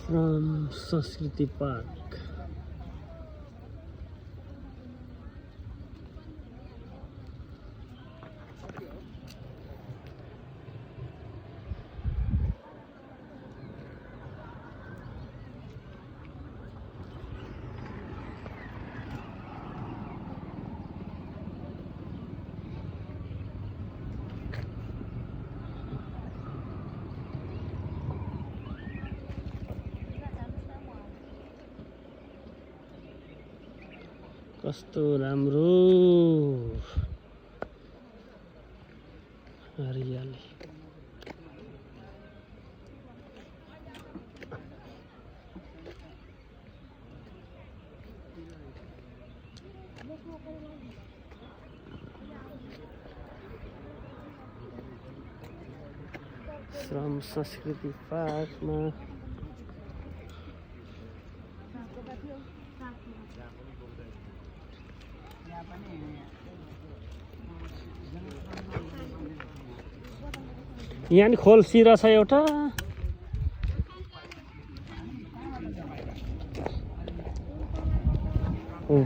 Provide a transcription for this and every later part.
आश्रम संस्कृति पार्क। कस्तो राम्रो हरियाली। श्रम संस्कृति पार्कमा यहाँ नि खोल्सी रहेछ एउटा।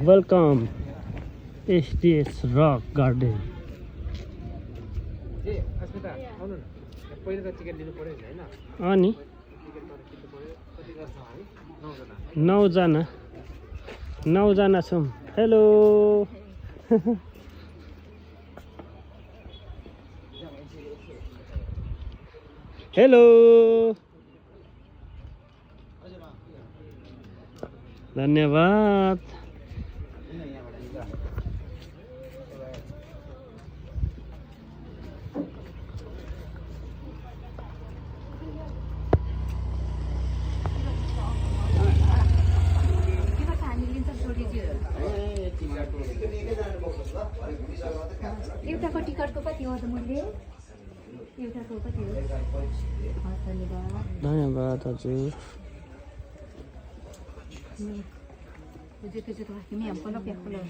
Welcome SDS rock garden. अनि 9 जना छौँ। हेलो हेलो धन्यवाद। एउटाको टिकटको कति हो त मूल्य? एउटाको कति हो? धन्यवाद हजुर। Begitu ini yang pondok ya pondok.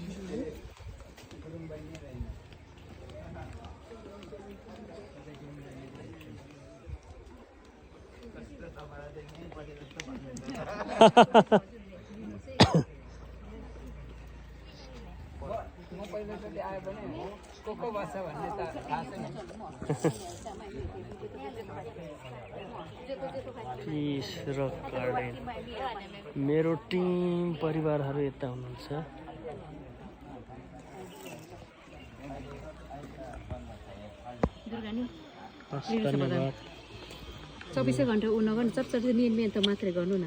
Peace Rock Garden. मेरो टिम परिवारहरू यता हुनुहुन्छ। धन्यवाद। 24 घण्टा उ नगर्नु, चपचप नियमित मात्रै गर्नु न।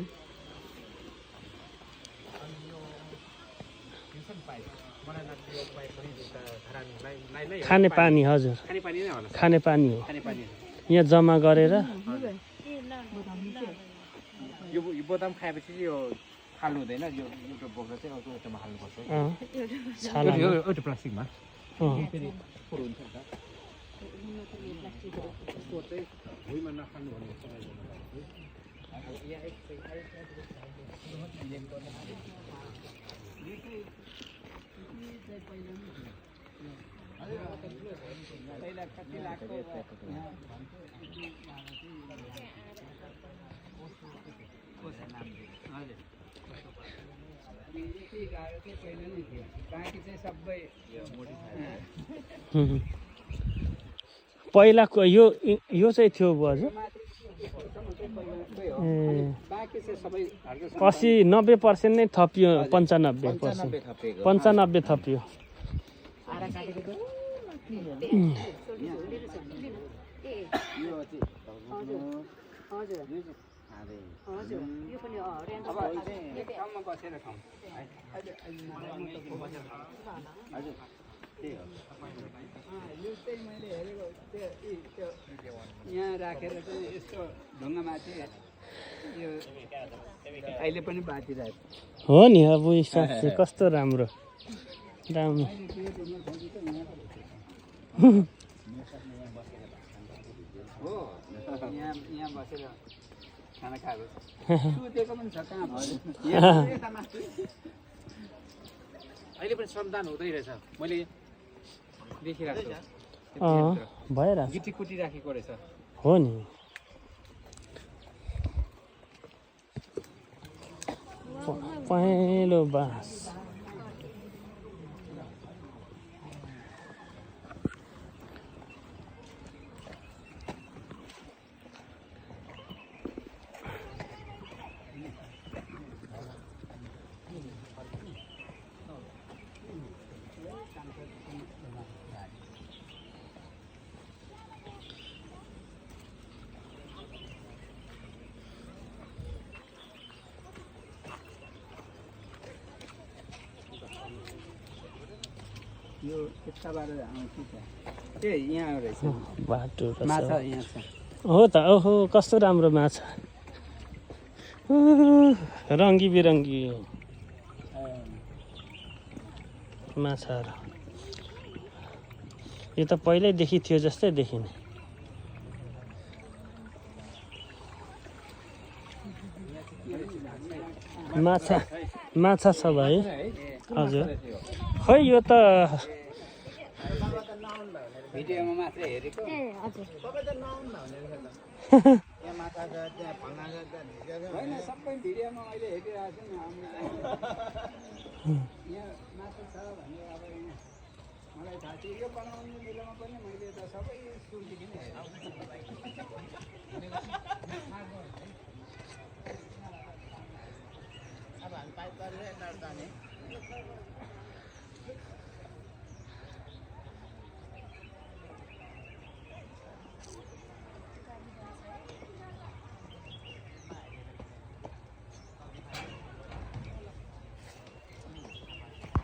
खाने पानी हजुर, खाने पानी हो यहाँ जम्मा गरेर। यो बदाम खाएपछि यो फाल्नु हुँदैन, यो एउटा बोक्रा चाहिँ अर्को एउटामा हाल्नुपर्छ। एउटा प्लास्टिकमा फेरि फोहोर हुन्छ नि त। यसको चाहिँ भुइँमा नखानु भन्ने पहिलाको यो चाहिँ थियो हजुर। 80-90% नै थपियो, 95% थपियो। यहाँ राखेर चाहिँ यस्तो ढुङ्गामाथि यो अहिले पनि बाँचिरहेको हो नि। अब साँच्चै कस्तो राम्रो राम्रो। हो यहाँ बसेर खाना खाएको सुतेको पनि छ। कहाँ भयो अहिले पनि श्रमदान हुँदै रहेछ, मैले देखिरहेको छु। भइरहेछ, गिटी कुटी राखेको रहेछ। हो नि। पहेँलो बाँस यो यताबाट आउँछ ए यहाँ रहेछ बाटो माछा यहाँ छ हो त ओहो कस्तो राम्रो माछा रङ्गी बिरङ्गी माछाहरू यो त पहिल्यैदेखि थियो जस्तै देखिने माछा माछा छ भाइ हजुर खै यो त भिडियोमा मात्र हेरेको ए हजुर यहाँ माछा छ त्यहाँ फल्ना छ होइन सबै भिडियोमा मैले हेरिरहेको छु नि यहाँ माछा छ भन्ने अब यहाँ मलाई थाहा थियो यो बनाउने बेलामा पनि मैले त सबै सुरुदेखि नै हेरेँ अब हामी पाइप गरेर यताबाट जाने